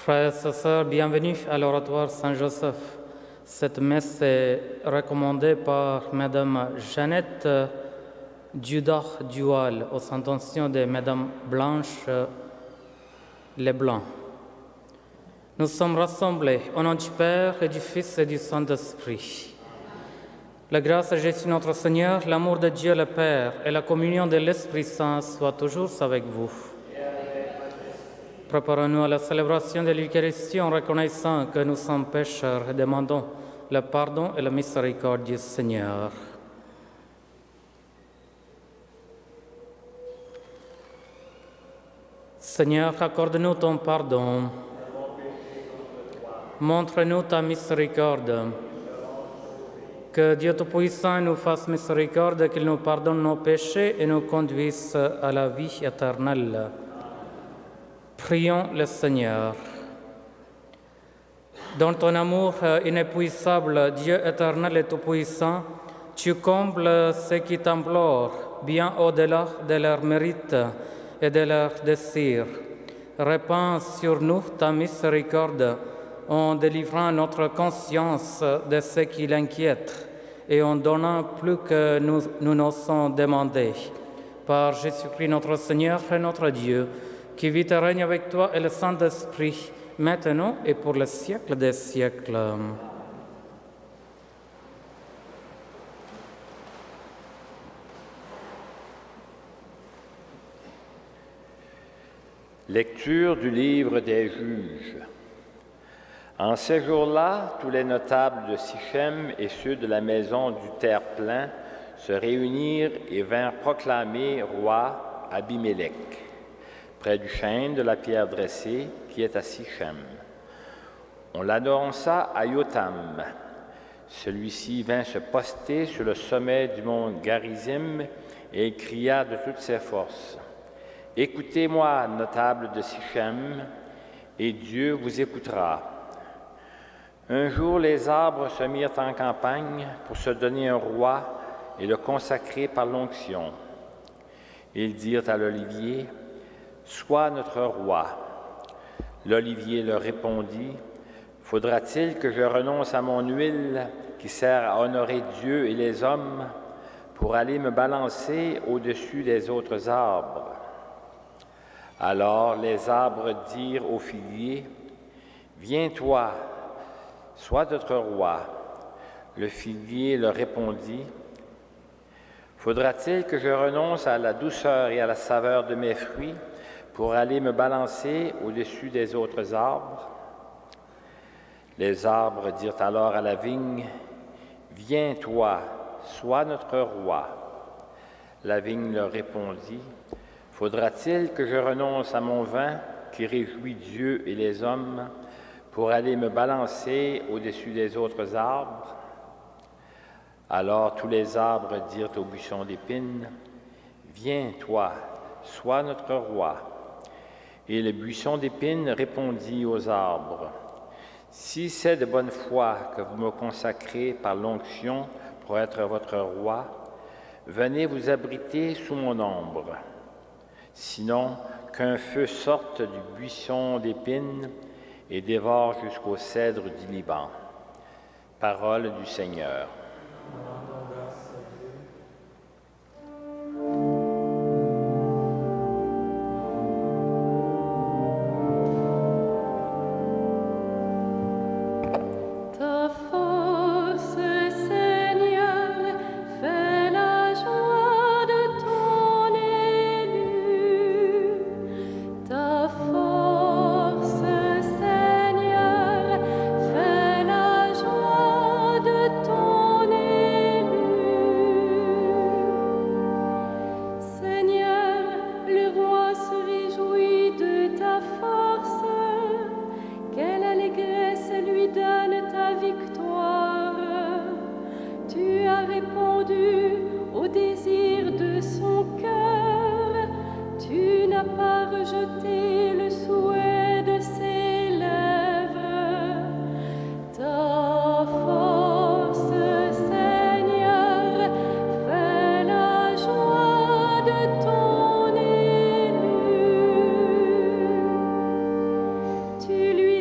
Frères et sœurs, bienvenue à l'oratoire Saint-Joseph. Cette messe est recommandée par Madame Jeannette Dudas-Dual aux intentions de Madame Blanche Leblanc. Nous sommes rassemblés au nom du Père et du Fils et du Saint-Esprit. La grâce de Jésus notre Seigneur, l'amour de Dieu le Père et la communion de l'Esprit Saint soient toujours avec vous. Préparons-nous à la célébration de l'Eucharistie en reconnaissant que nous sommes pécheurs et demandons le pardon et la miséricorde du Seigneur. Seigneur, accorde-nous ton pardon. Montre-nous ta miséricorde. Que Dieu Tout-Puissant nous fasse miséricorde, qu'il nous pardonne nos péchés et nous conduise à la vie éternelle. Prions le Seigneur. Dans ton amour inépuisable, Dieu éternel et tout-puissant, tu combles ceux qui t'implorent, bien au-delà de leurs mérites et de leurs désirs. Répands sur nous ta miséricorde en délivrant notre conscience de ce qui l'inquiète et en donnant plus que nous n'osons demander. Par Jésus-Christ notre Seigneur et notre Dieu, qui vit et règne avec toi et le Saint-Esprit, maintenant et pour le siècle des siècles. Lecture du livre des Juges. En ces jours-là, tous les notables de Sichem et ceux de la maison du terre-plein se réunirent et vinrent proclamer roi Abimélec, près du chêne de la pierre dressée qui est à Sichem. On l'annonça à Yotam. Celui-ci vint se poster sur le sommet du mont Garizim et il cria de toutes ses forces. « Écoutez-moi, notables de Sichem, et Dieu vous écoutera. » Un jour, les arbres se mirent en campagne pour se donner un roi et le consacrer par l'onction. Ils dirent à l'olivier, « Sois notre roi. » L'olivier leur répondit, « Faudra-t-il que je renonce à mon huile qui sert à honorer Dieu et les hommes pour aller me balancer au-dessus des autres arbres? » Alors les arbres dirent au figuier, « Viens-toi, sois notre roi. » Le figuier leur répondit, « Faudra-t-il que je renonce à la douceur et à la saveur de mes fruits pour aller me balancer au-dessus des autres arbres? » Les arbres dirent alors à la vigne, « Viens, toi, sois notre roi. » La vigne leur répondit, « Faudra-t-il que je renonce à mon vin qui réjouit Dieu et les hommes pour aller me balancer au-dessus des autres arbres? » Alors tous les arbres dirent au buisson d'épines, « Viens, toi, sois notre roi. » Et le buisson d'épines répondit aux arbres, « Si c'est de bonne foi que vous me consacrez par l'onction pour être votre roi, venez vous abriter sous mon ombre. Sinon, qu'un feu sorte du buisson d'épines et dévore jusqu'au cèdre du Liban. » Parole du Seigneur. Tu lui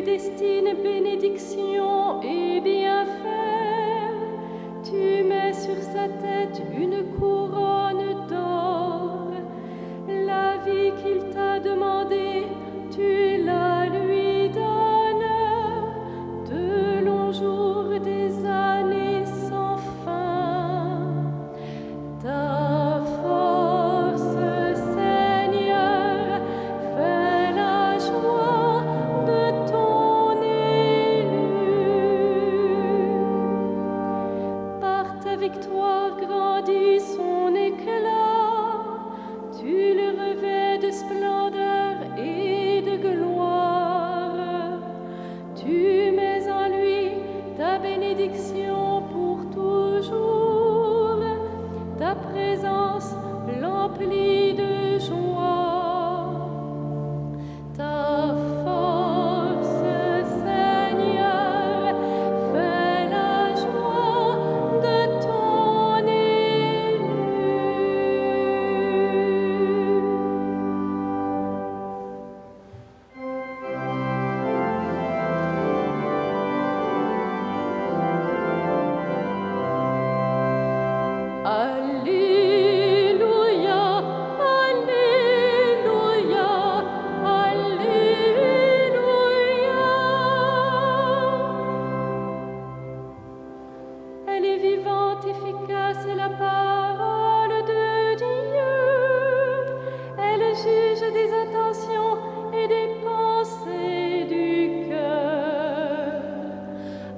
juge des intentions et des pensées du cœur.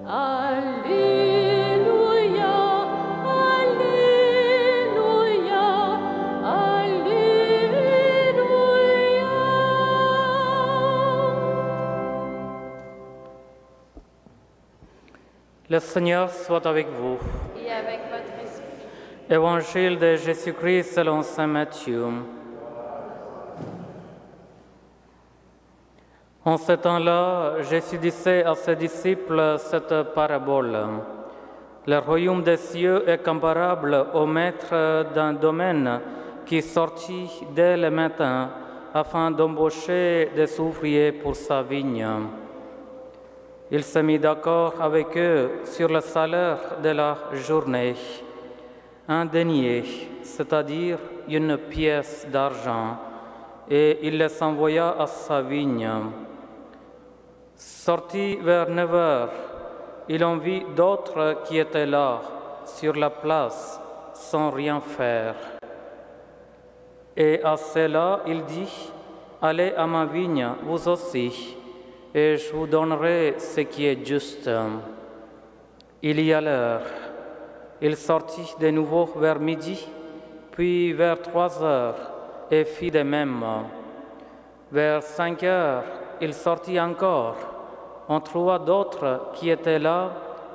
Alléluia, Alléluia, Alléluia. Le Seigneur soit avec vous. Et avec votre esprit. Évangile de Jésus-Christ selon saint Matthieu. En ce temps-là, Jésus disait à ses disciples cette parabole. Le royaume des cieux est comparable au maître d'un domaine qui sortit dès le matin afin d'embaucher des ouvriers pour sa vigne. Il s'est mis d'accord avec eux sur le salaire de la journée, un denier, c'est-à-dire une pièce d'argent, et il les envoya à sa vigne. Sorti vers 9 heures, il en vit d'autres qui étaient là, sur la place, sans rien faire. Et à ceux-là, il dit, « Allez à ma vigne, vous aussi, et je vous donnerai ce qui est juste. » Il y allèrent. Il sortit de nouveau vers midi, puis vers 3 heures, et fit de même. Vers 5 heures, il sortit encore. On trouva d'autres qui étaient là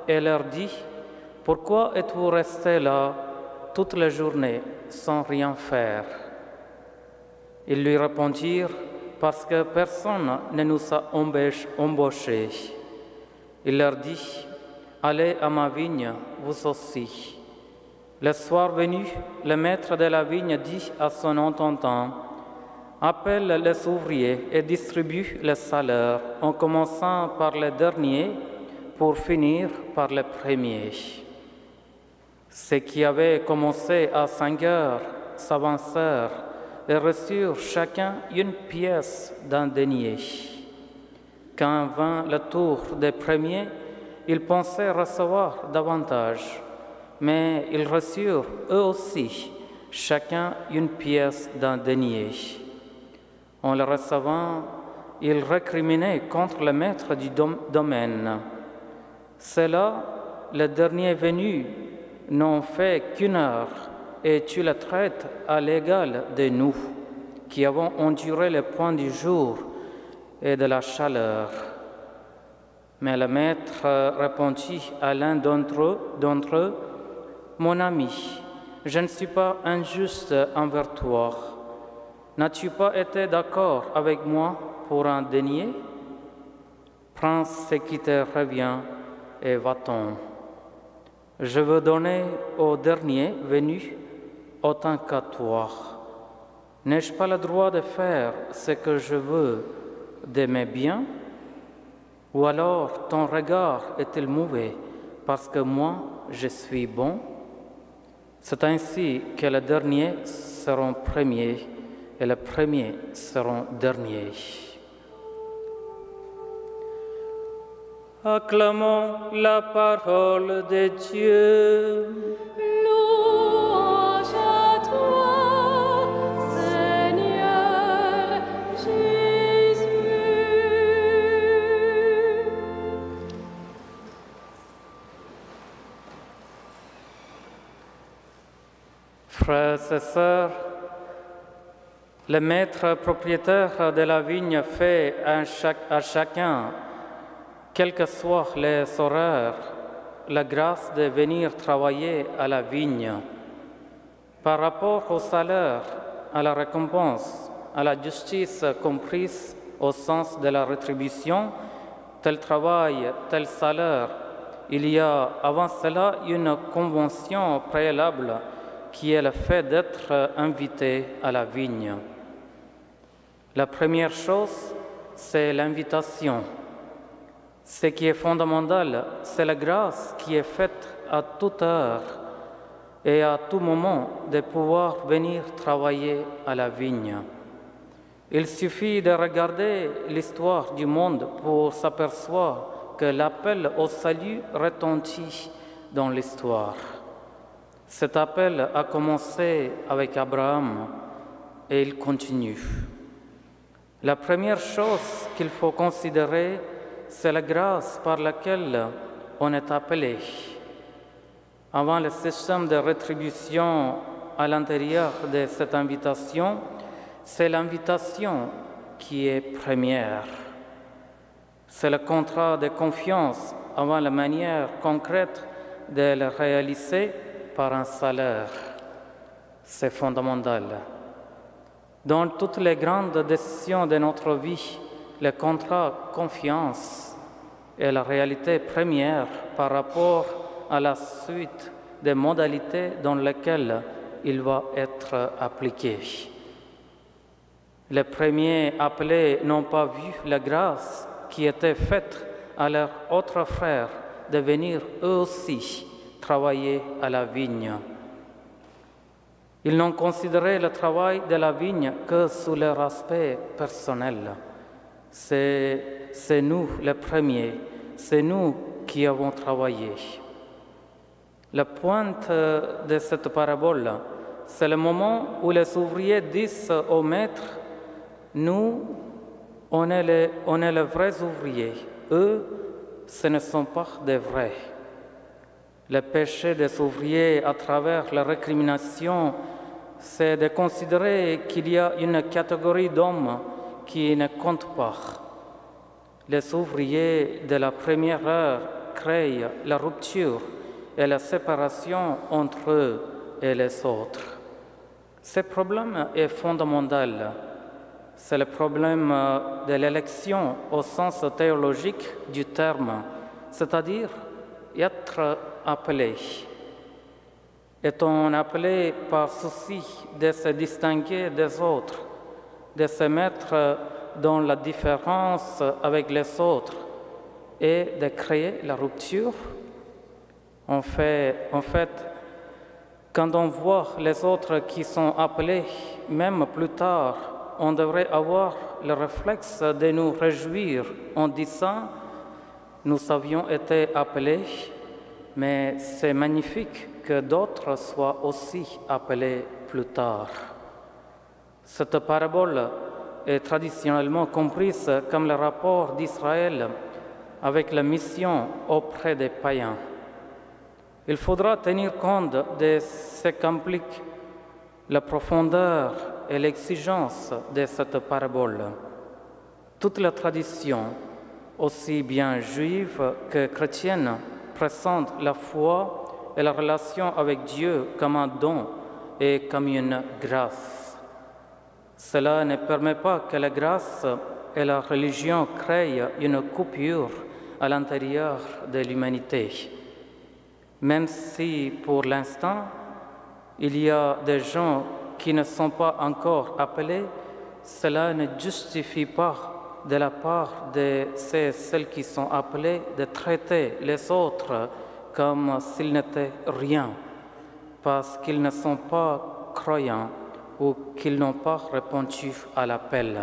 et leur dit, « Pourquoi êtes-vous restés là toute la journée sans rien faire ?» Ils lui répondirent, « Parce que personne ne nous a embauchés. » Il leur dit, « Allez à ma vigne, vous aussi. » Le soir venu, le maître de la vigne dit à son intendant, « Appelle les ouvriers et distribue le salaire, en commençant par les derniers pour finir par les premiers. » Ceux qui avaient commencé à 5 heures s'avancèrent et reçurent chacun une pièce d'un denier. Quand vint le tour des premiers, ils pensaient recevoir davantage, mais ils reçurent eux aussi chacun une pièce d'un denier. En le recevant, ils récriminaient contre le maître du domaine. Ceux-là, le dernier venu, n'ont fait qu'une heure, et tu le traites à l'égal de nous, qui avons enduré le point du jour et de la chaleur. Mais le maître répondit à l'un d'entre eux, « Mon ami, je ne suis pas injuste envers toi. N'as-tu pas été d'accord avec moi pour un denier? Prends ce qui te revient et va-t'en. Je veux donner au dernier venu autant qu'à toi. N'ai-je pas le droit de faire ce que je veux de mes biens? Ou alors ton regard est-il mauvais parce que moi je suis bon? C'est ainsi que les derniers seront premiers et les premiers seront derniers. » Acclamons la parole de Dieu. Louange à toi, Seigneur Jésus. Frères et sœurs, le maître propriétaire de la vigne fait à chacun, quels que soient les horaires, la grâce de venir travailler à la vigne. Par rapport au salaire, à la récompense, à la justice comprise au sens de la rétribution, tel travail, tel salaire, il y a avant cela une convention préalable qui est le fait d'être invité à la vigne. La première chose, c'est l'invitation. Ce qui est fondamental, c'est la grâce qui est faite à toute heure et à tout moment de pouvoir venir travailler à la vigne. Il suffit de regarder l'histoire du monde pour s'apercevoir que l'appel au salut retentit dans l'histoire. Cet appel a commencé avec Abraham, et il continue. La première chose qu'il faut considérer, c'est la grâce par laquelle on est appelé. Avant le système de rétribution à l'intérieur de cette invitation, c'est l'invitation qui est première. C'est le contrat de confiance avant la manière concrète de le réaliser par un salaire. C'est fondamental. Dans toutes les grandes décisions de notre vie, le contrat confiance est la réalité première par rapport à la suite des modalités dans lesquelles il va être appliqué. Les premiers appelés n'ont pas vu la grâce qui était faite à leurs autres frères de venir eux aussi travailler à la vigne. Ils n'ont considéré le travail de la vigne que sous leur aspect personnel. C'est nous les premiers, c'est nous qui avons travaillé. La pointe de cette parabole, c'est le moment où les ouvriers disent au maître, nous, on est les vrais ouvriers, eux, ce ne sont pas des vrais. Le péché des ouvriers à travers la récrimination, c'est de considérer qu'il y a une catégorie d'hommes qui ne compte pas. Les ouvriers de la première heure créent la rupture et la séparation entre eux et les autres. Ce problème est fondamental. C'est le problème de l'élection au sens théologique du terme, c'est-à-dire être appelé. Est-on appelé par souci de se distinguer des autres, de se mettre dans la différence avec les autres et de créer la rupture? En fait, quand on voit les autres qui sont appelés, même plus tard, on devrait avoir le réflexe de nous réjouir en disant « Nous avions été appelés, mais c'est magnifique que d'autres soient aussi appelés plus tard. » Cette parabole est traditionnellement comprise comme le rapport d'Israël avec la mission auprès des païens. Il faudra tenir compte de ce qu'implique la profondeur et l'exigence de cette parabole. Toute la tradition, aussi bien juive que chrétienne, présente la foi et la relation avec Dieu comme un don et comme une grâce. Cela ne permet pas que la grâce et la religion créent une coupure à l'intérieur de l'humanité. Même si, pour l'instant, il y a des gens qui ne sont pas encore appelés, cela ne justifie pas de la part de celles qui sont appelées de traiter les autres comme s'ils n'étaient rien, parce qu'ils ne sont pas croyants ou qu'ils n'ont pas répondu à l'appel.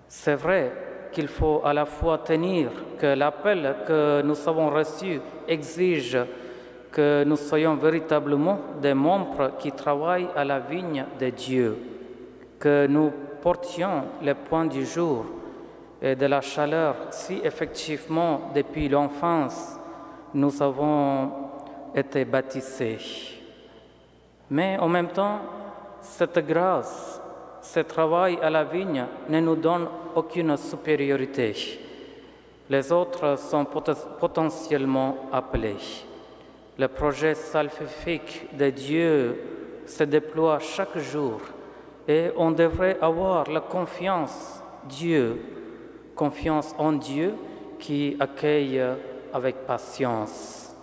C'est vrai qu'il faut à la fois tenir que l'appel que nous avons reçu exige que nous soyons véritablement des membres qui travaillent à la vigne de Dieu, que nous portions les points du jour et de la chaleur si effectivement depuis l'enfance nous avons été baptisés. Mais en même temps, cette grâce, ce travail à la vigne ne nous donne aucune supériorité. Les autres sont potentiellement appelés. Le projet salvifique de Dieu se déploie chaque jour et on devrait avoir la confiance en Dieu qui accueille avec patience.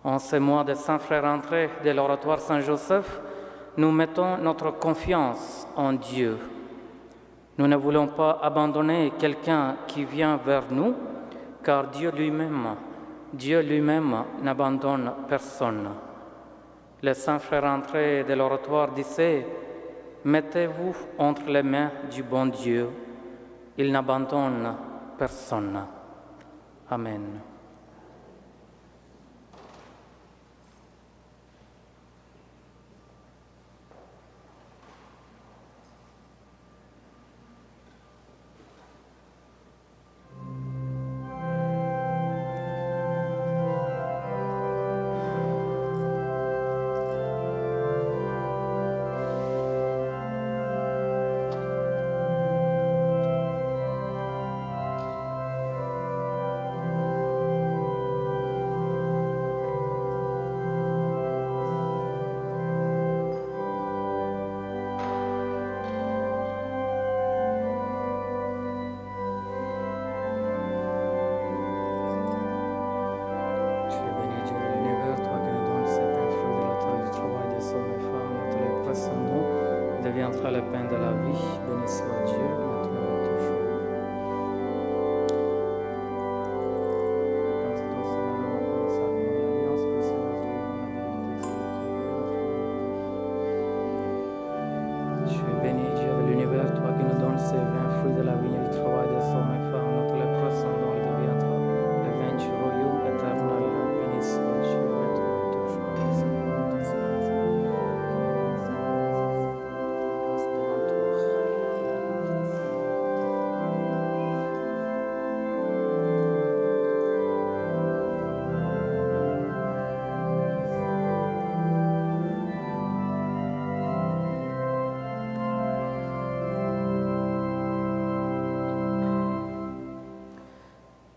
En ce mois de Saint-Frère-André de l'Oratoire Saint-Joseph, nous mettons notre confiance en Dieu. Nous ne voulons pas abandonner quelqu'un qui vient vers nous, car Dieu lui-même n'abandonne personne. Le Saint-Frère André de l'Oratoire disait « Mettez-vous entre les mains du bon Dieu, il n'abandonne personne. » Amen.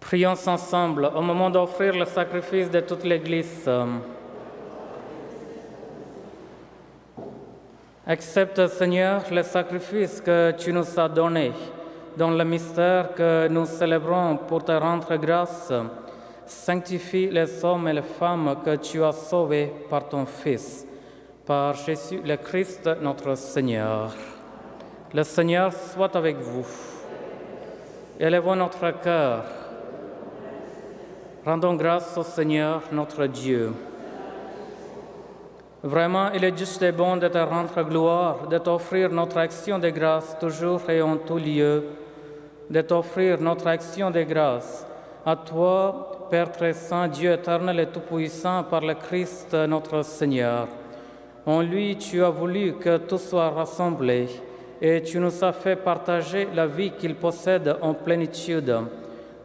Prions ensemble au moment d'offrir le sacrifice de toute l'Église. Accepte, Seigneur, le sacrifice que tu nous as donné dans le mystère que nous célébrons pour te rendre grâce. Sanctifie les hommes et les femmes que tu as sauvés par ton Fils, par Jésus le Christ, notre Seigneur. Le Seigneur soit avec vous. Élevons notre cœur. Rendons grâce au Seigneur, notre Dieu. Vraiment, il est juste et bon de te rendre gloire, de t'offrir notre action de grâce toujours et en tout lieu, de t'offrir notre action de grâce à toi, Père très saint, Dieu éternel et tout-puissant, par le Christ notre Seigneur. En lui, tu as voulu que tout soit rassemblé et tu nous as fait partager la vie qu'il possède en plénitude.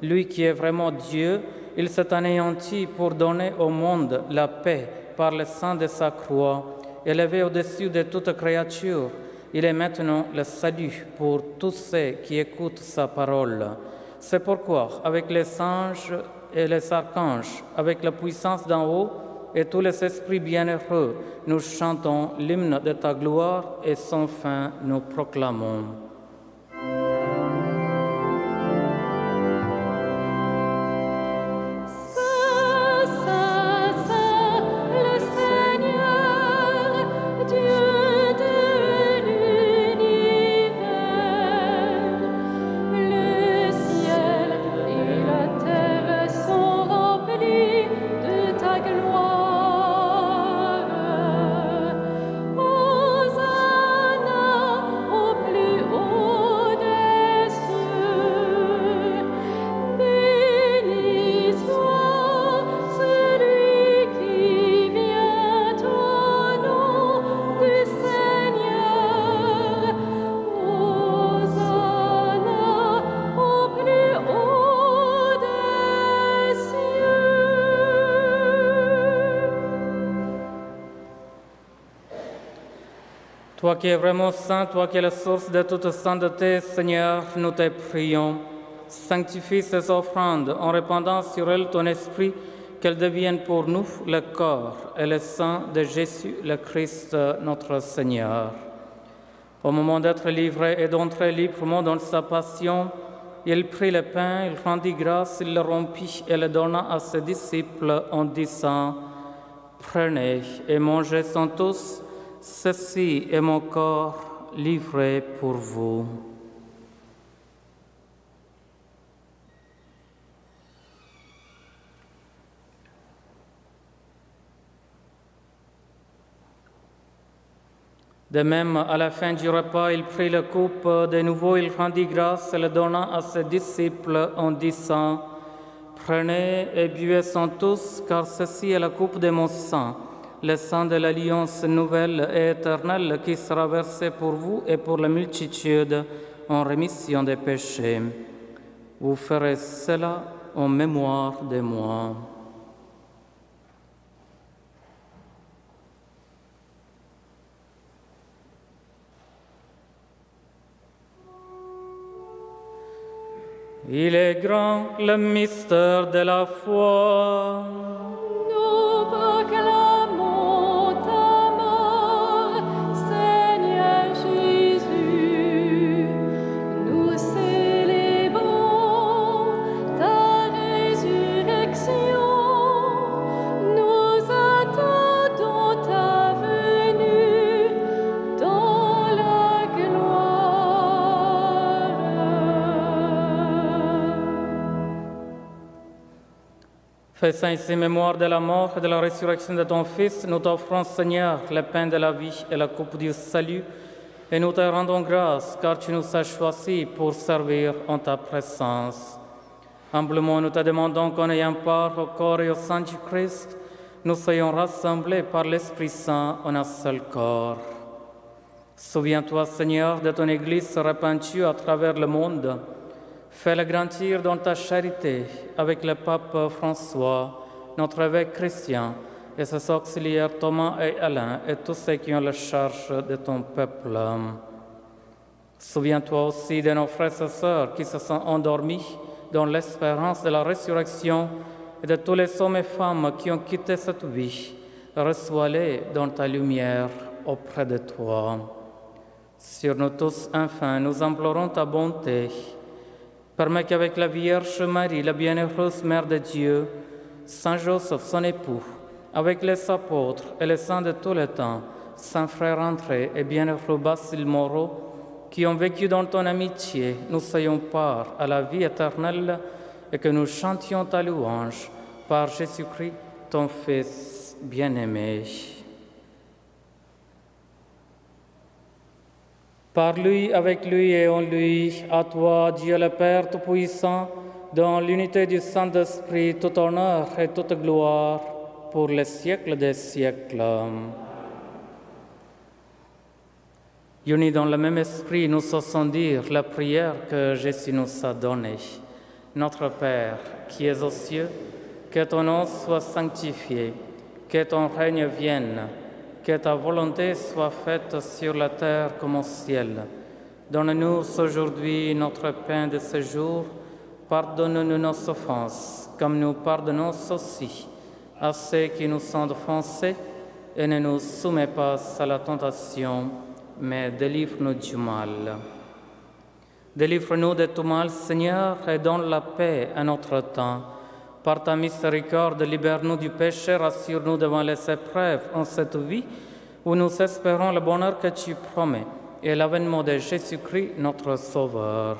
Lui qui est vraiment Dieu, il s'est anéanti pour donner au monde la paix par le sang de sa croix, élevé au-dessus de toute créature. Il est maintenant le salut pour tous ceux qui écoutent sa parole. C'est pourquoi, avec les anges et les archanges, avec la puissance d'en haut et tous les esprits bienheureux, nous chantons l'hymne de ta gloire et sans fin nous proclamons. Toi qui es vraiment saint, toi qui es la source de toute sainteté, Seigneur, nous te prions. Sanctifie ces offrandes en répandant sur elles ton esprit, qu'elles deviennent pour nous le corps et le sang de Jésus le Christ, notre Seigneur. Au moment d'être livré et d'entrer librement dans sa passion, il prit le pain, il rendit grâce, il le rompit et le donna à ses disciples en disant « Prenez et mangez-en tous, ceci est mon corps livré pour vous. » De même, à la fin du repas, il prit la coupe, de nouveau il rendit grâce et le donna à ses disciples en disant « Prenez et buvez-en tous, car ceci est la coupe de mon sang, le sang de l'alliance nouvelle et éternelle qui sera versé pour vous et pour la multitude en rémission des péchés. Vous ferez cela en mémoire de moi. » Il est grand le mystère de la foi. Nous proclamons ta mort, Seigneur Jésus. Nous célébrons ta résurrection. Nous attendons ta venue dans la gloire. Faisant ici mémoire de la mort et de la résurrection de ton Fils, nous t'offrons, Seigneur, le pain de la vie et la coupe du salut, et nous te rendons grâce, car tu nous as choisis pour servir en ta présence. Humblement, nous te demandons qu'en ayant part au corps et au sang du Christ, nous soyons rassemblés par l'Esprit Saint en un seul corps. Souviens-toi, Seigneur, de ton Église répandue à travers le monde. Fais-le grandir dans ta charité avec le pape François, notre évêque Christian, et ses auxiliaires Thomas et Alain, et tous ceux qui ont la charge de ton peuple. Souviens-toi aussi de nos frères et sœurs qui se sont endormis dans l'espérance de la résurrection et de tous les hommes et femmes qui ont quitté cette vie. Reçois-les dans ta lumière auprès de toi. Sur nous tous, enfin, nous implorons ta bonté. Permets qu'avec la Vierge Marie, la bienheureuse Mère de Dieu, Saint Joseph, son époux, avec les apôtres et les saints de tout le temps, Saint Frère André et bienheureux Basile Moreau, qui ont vécu dans ton amitié, nous ayons part à la vie éternelle et que nous chantions ta louange par Jésus-Christ, ton Fils bien-aimé. Par lui, avec lui et en lui, à toi, Dieu le Père Tout-Puissant, dans l'unité du Saint-Esprit, tout honneur et toute gloire pour les siècles des siècles. Unis dans le même esprit, nous osons dire la prière que Jésus nous a donnée. Notre Père, qui es aux cieux, que ton nom soit sanctifié, que ton règne vienne, que ta volonté soit faite sur la terre comme au ciel. Donne-nous aujourd'hui notre pain de ce jour. Pardonne-nous nos offenses, comme nous pardonnons aussi à ceux qui nous sont offensés, et ne nous soumets pas à la tentation, mais délivre-nous du mal. Délivre-nous de tout mal, Seigneur, et donne la paix à notre temps. Par ta miséricorde, libère-nous du péché, rassure-nous devant les épreuves en cette vie, où nous espérons le bonheur que tu promets, et l'avènement de Jésus-Christ, notre Sauveur.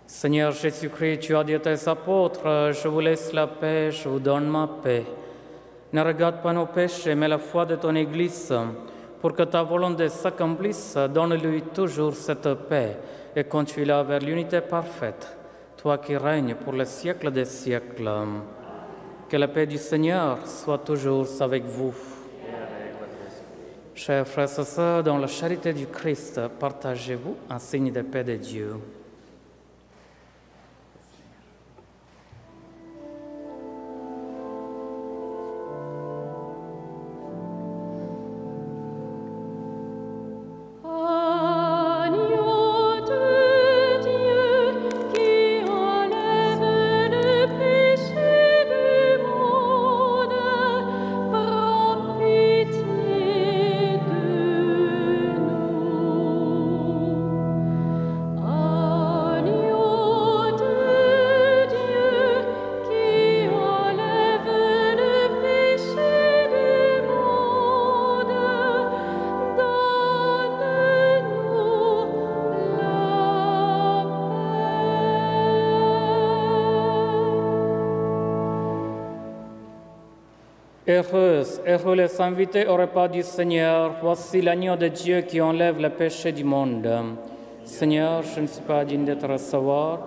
Seigneur Jésus-Christ, tu as dit à tes apôtres, je vous laisse la paix, je vous donne ma paix. Ne regarde pas nos péchés, mais la foi de ton Église. Pour que ta volonté s'accomplisse, donne-lui toujours cette paix et conduis-la vers l'unité parfaite, toi qui règnes pour les siècles des siècles. Que la paix du Seigneur soit toujours avec vous. Chers frères et sœurs, dans la charité du Christ, partagez-vous un signe de paix de Dieu. Heureux les invités au repas du Seigneur. Voici l'agneau de Dieu qui enlève le péché du monde. Seigneur, je ne suis pas digne de te recevoir,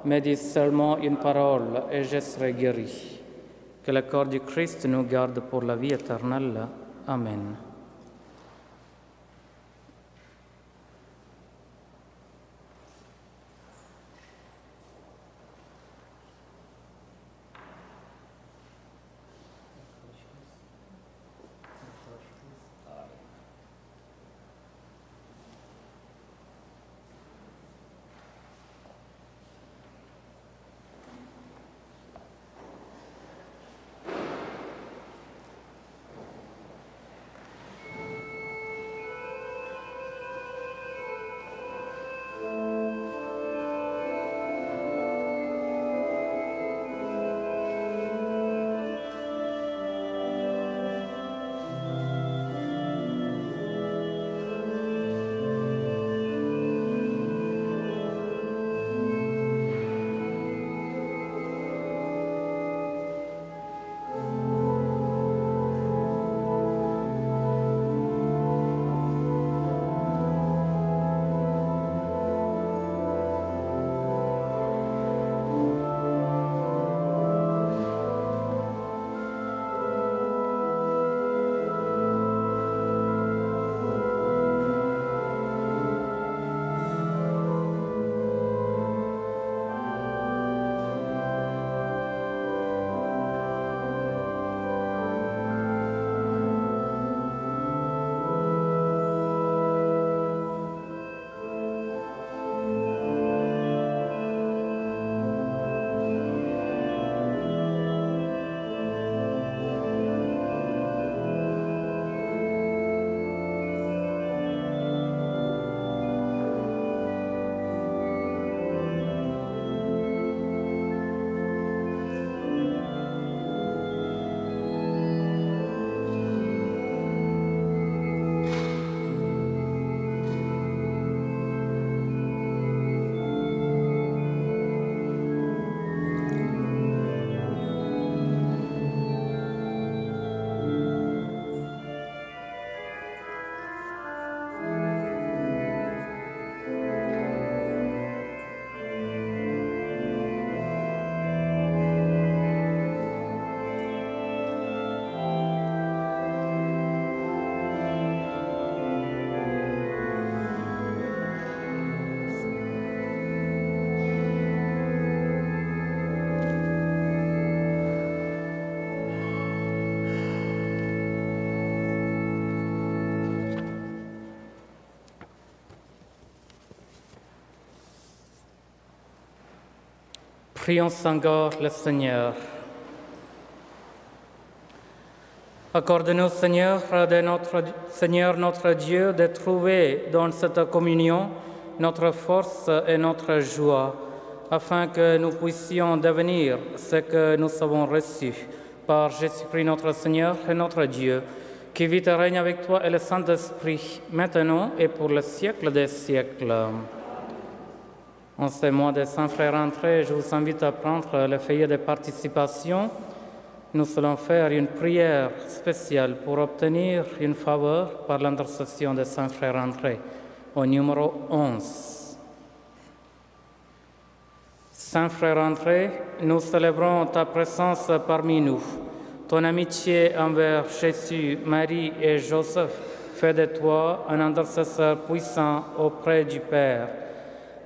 mais dis seulement une parole et je serai guéri. Que le corps du Christ nous garde pour la vie éternelle. Amen. Prions encore le Seigneur. Accorde-nous, Seigneur notre Dieu, de trouver dans cette communion notre force et notre joie, afin que nous puissions devenir ce que nous avons reçu par Jésus-Christ notre Seigneur et notre Dieu, qui vit et règne avec toi et le Saint-Esprit, maintenant et pour le siècle des siècles. En ce mois de Saint-Frère André, je vous invite à prendre le feuillet de participation. Nous allons faire une prière spéciale pour obtenir une faveur par l'intercession de Saint-Frère André, au numéro 11. Saint-Frère André, nous célébrons ta présence parmi nous. Ton amitié envers Jésus, Marie et Joseph fait de toi un intercesseur puissant auprès du Père.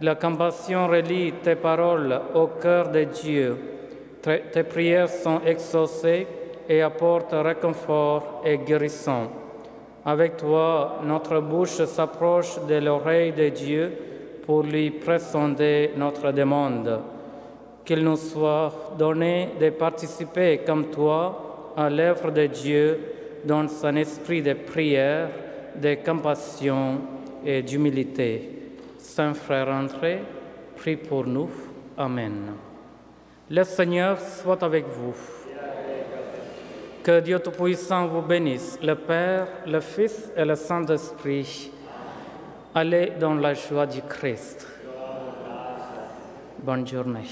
La compassion relie tes paroles au cœur de Dieu. Tes prières sont exaucées et apportent réconfort et guérison. Avec toi, notre bouche s'approche de l'oreille de Dieu pour lui présenter notre demande. Qu'il nous soit donné de participer comme toi à l'œuvre de Dieu dans son esprit de prière, de compassion et d'humilité. Saint Frère André, prie pour nous. Amen. Le Seigneur soit avec vous. Que Dieu Tout-Puissant vous bénisse, le Père, le Fils et le Saint-Esprit. Allez dans la joie du Christ. Bonne journée.